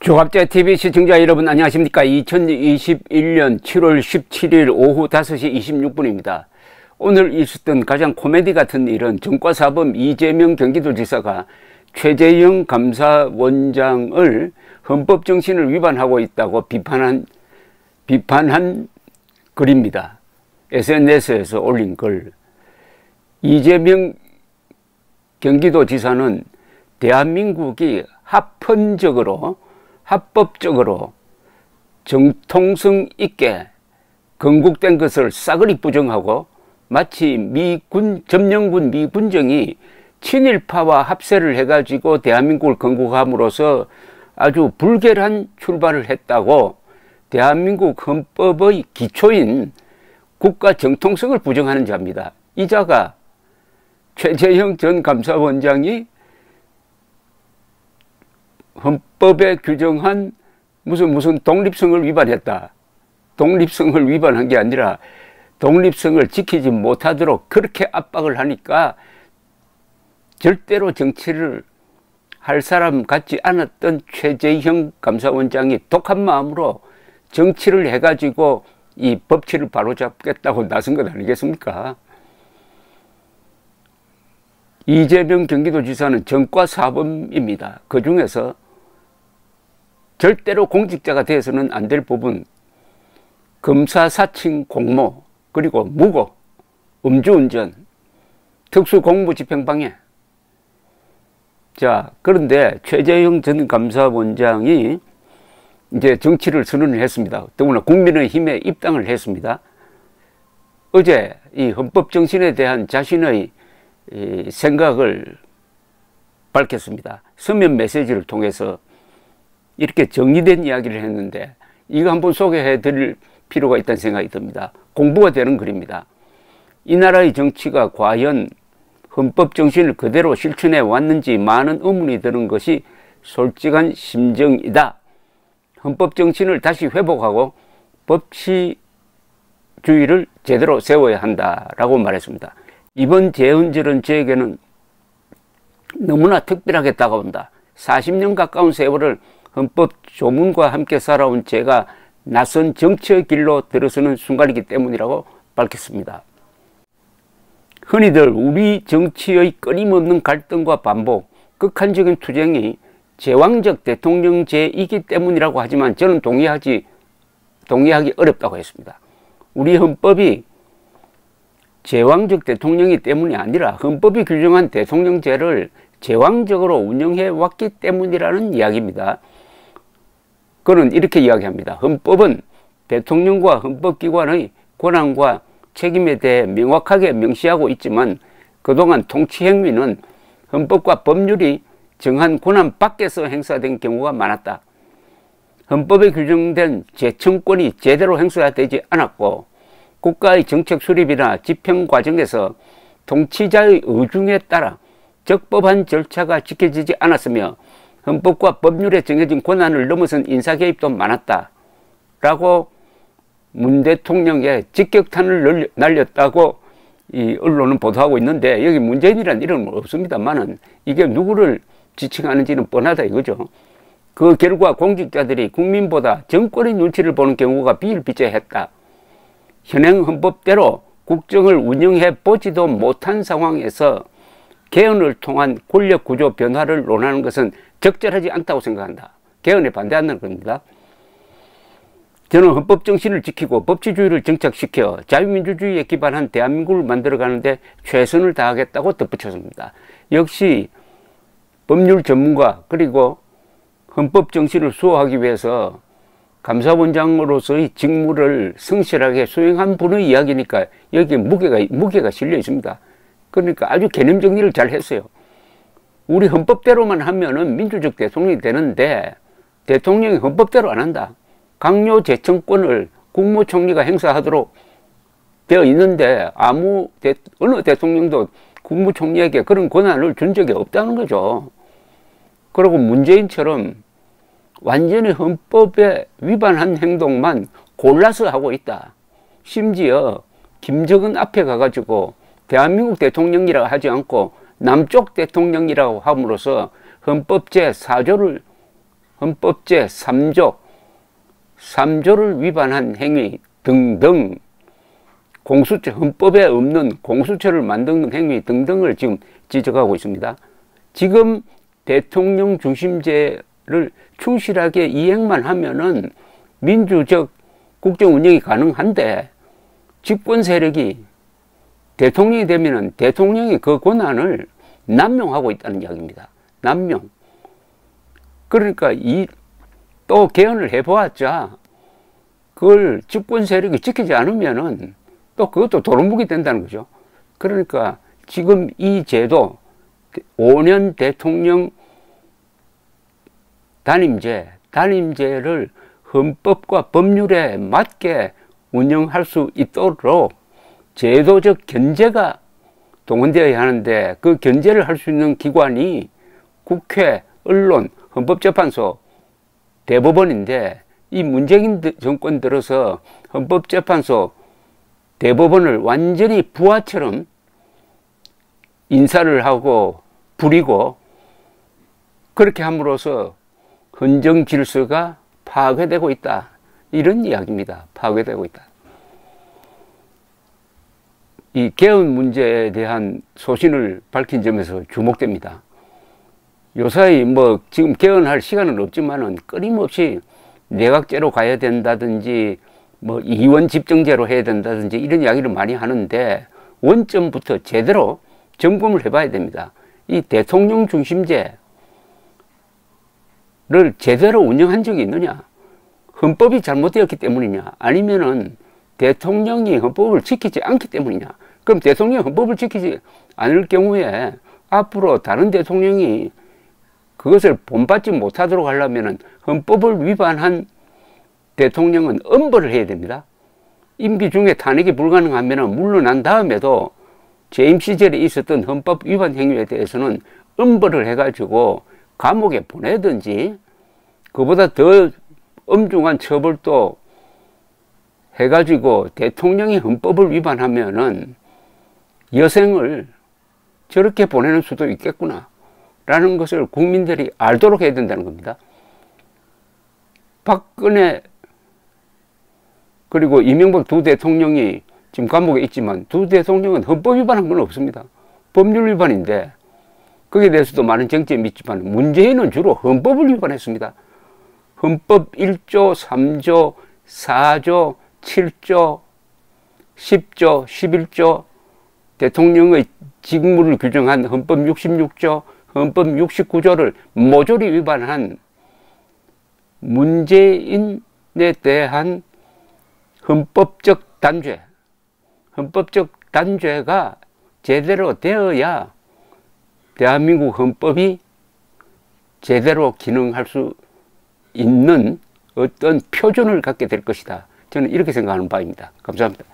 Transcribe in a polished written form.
조갑제TV 시청자 여러분 안녕하십니까. 2021년 7월 17일 오후 5시 26분입니다. 오늘 있었던 가장 코미디 같은 일은 전과사범 이재명 경기도지사가 최재형 감사원장을 헌법정신을 위반하고 있다고 비판한 글입니다. SNS에서 올린 글. 이재명 경기도지사는 대한민국이 합법적으로 정통성 있게 건국된 것을 싸그리 부정하고 마치 점령군 미군정이 친일파와 합세를 해가지고 대한민국을 건국함으로써 아주 불결한 출발을 했다고 대한민국 헌법의 기초인 국가 정통성을 부정하는 자입니다. 이 자가 최재형 전 감사원장이 헌법에 규정한 무슨 독립성을 위반했다. 독립성을 위반한 게 아니라 독립성을 지키지 못하도록 그렇게 압박을 하니까 절대로 정치를 할 사람 같지 않았던 최재형 감사원장이 독한 마음으로 정치를 해가지고 이 법치를 바로잡겠다고 나선 것 아니겠습니까? 이재명 경기도지사는 전과사범입니다. 그 중에서 절대로 공직자가 되어서는 안 될 부분, 검사 사칭 공모, 그리고 무고, 음주운전, 특수공무집행방해. 자, 그런데 최재형 전 감사원장이 이제 정치를 선언을 했습니다. 더구나 국민의힘에 입당을 했습니다. 어제 이 헌법정신에 대한 자신의 생각을 밝혔습니다. 서면 메시지를 통해서 이렇게 정리된 이야기를 했는데 이거 한번 소개해 드릴 필요가 있다는 생각이 듭니다. 공부가 되는 글입니다. 이 나라의 정치가 과연 헌법 정신을 그대로 실천해 왔는지 많은 의문이 드는 것이 솔직한 심정이다. 헌법 정신을 다시 회복하고 법치주의를 제대로 세워야 한다라고 말했습니다. 이번 재헌절은 저에게는 너무나 특별하게 다가온다. 40년 가까운 세월을 헌법 조문과 함께 살아온 제가 낯선 정치의 길로 들어서는 순간이기 때문이라고 밝혔습니다. 흔히들 우리 정치의 끊임없는 갈등과 반복, 극한적인 투쟁이 제왕적 대통령제이기 때문이라고 하지만 저는 동의하기 어렵다고 했습니다. 우리 헌법이 제왕적 대통령이 때문이 아니라 헌법이 규정한 대통령제를 제왕적으로 운영해 왔기 때문이라는 이야기입니다. 그는 이렇게 이야기합니다. 헌법은 대통령과 헌법기관의 권한과 책임에 대해 명확하게 명시하고 있지만 그동안 통치행위는 헌법과 법률이 정한 권한 밖에서 행사된 경우가 많았다. 헌법에 규정된 재청권이 제대로 행사되지 않았고 국가의 정책 수립이나 집행 과정에서 통치자의 의중에 따라 적법한 절차가 지켜지지 않았으며 헌법과 법률에 정해진 권한을 넘어선 인사개입도 많았다. 라고 문 대통령에 직격탄을 날렸다고 이 언론은 보도하고 있는데 여기 문재인이라는 이름은 없습니다만은 이게 누구를 지칭하는지는 뻔하다 이거죠. 그 결과 공직자들이 국민보다 정권의 눈치를 보는 경우가 비일비재했다. 현행 헌법대로 국정을 운영해 보지도 못한 상황에서 개헌을 통한 권력구조 변화를 논하는 것은 적절하지 않다고 생각한다. 개헌에 반대한다는 겁니다. 저는 헌법 정신을 지키고 법치주의를 정착시켜 자유민주주의에 기반한 대한민국을 만들어가는데 최선을 다하겠다고 덧붙였습니다. 역시 법률 전문가 그리고 헌법 정신을 수호하기 위해서 감사원장으로서의 직무를 성실하게 수행한 분의 이야기니까 여기에 무게가 실려 있습니다. 그러니까 아주 개념 정리를 잘 했어요. 우리 헌법대로만 하면은 민주적 대통령이 되는데 대통령이 헌법대로 안 한다. 강요 재청권을 국무총리가 행사하도록 되어 있는데 어느 대통령도 국무총리에게 그런 권한을 준 적이 없다는 거죠. 그리고 문재인처럼 완전히 헌법에 위반한 행동만 골라서 하고 있다. 심지어 김정은 앞에 가가지고 대한민국 대통령이라고 하지 않고 남쪽 대통령이라고 함으로써 헌법 제4조를 헌법 제3조를 위반한 행위 등등 공수처, 헌법에 없는 공수처를 만드는 행위 등등을 지금 지적하고 있습니다. 지금 대통령 중심제를 충실하게 이행만 하면은 민주적 국정 운영이 가능한데, 집권 세력이 대통령이 되면은 대통령이 그 권한을 남용하고 있다는 이야기입니다. 남용. 그러니까 또 개헌을 해보았자 그걸 집권 세력이 지키지 않으면은 또 그것도 도루묵이 된다는 거죠. 그러니까 지금 이 제도 5년 대통령 단임제를 헌법과 법률에 맞게 운영할 수 있도록 제도적 견제가 동원되어야 하는데, 그 견제를 할 수 있는 기관이 국회, 언론, 헌법재판소, 대법원인데, 이 문재인 정권 들어서 헌법재판소, 대법원을 완전히 부하처럼 인사를 하고 부리고, 그렇게 함으로써 헌정 질서가 파괴되고 있다, 이런 이야기입니다. 파괴되고 있다. 이 개헌 문제에 대한 소신을 밝힌 점에서 주목됩니다. 요사이 지금 개헌할 시간은 없지만은 끊임없이 내각제로 가야 된다든지 이원 집정제로 해야 된다든지 이런 이야기를 많이 하는데, 원점부터 제대로 점검을 해봐야 됩니다. 이 대통령 중심제를 제대로 운영한 적이 있느냐? 헌법이 잘못되었기 때문이냐? 아니면은 대통령이 헌법을 지키지 않기 때문이냐? 그럼 대통령이 헌법을 지키지 않을 경우에 앞으로 다른 대통령이 그것을 본받지 못하도록 하려면은 헌법을 위반한 대통령은 엄벌을 해야 됩니다. 임기 중에 탄핵이 불가능하면은 물러난 다음에도 재임 시절에 있었던 헌법 위반 행위에 대해서는 엄벌을 해가지고 감옥에 보내든지, 그보다 더 엄중한 처벌도 해가지고 대통령이 헌법을 위반하면은 여생을 저렇게 보내는 수도 있겠구나 라는 것을 국민들이 알도록 해야 된다는 겁니다. 박근혜 그리고 이명박 두 대통령이 지금 감옥에 있지만, 두 대통령은 헌법 위반한 건 없습니다. 법률 위반인데, 거기에 대해서도 많은 쟁점이 있지만 문재인은 주로 헌법을 위반했습니다. 헌법 1조, 3조, 4조, 7조, 10조, 11조, 대통령의 직무를 규정한 헌법 66조, 헌법 69조를 모조리 위반한 문재인에 대한 헌법적 단죄가 제대로 되어야 대한민국 헌법이 제대로 기능할 수 있는 어떤 표준을 갖게 될 것이다. 저는 이렇게 생각하는 바입니다. 감사합니다.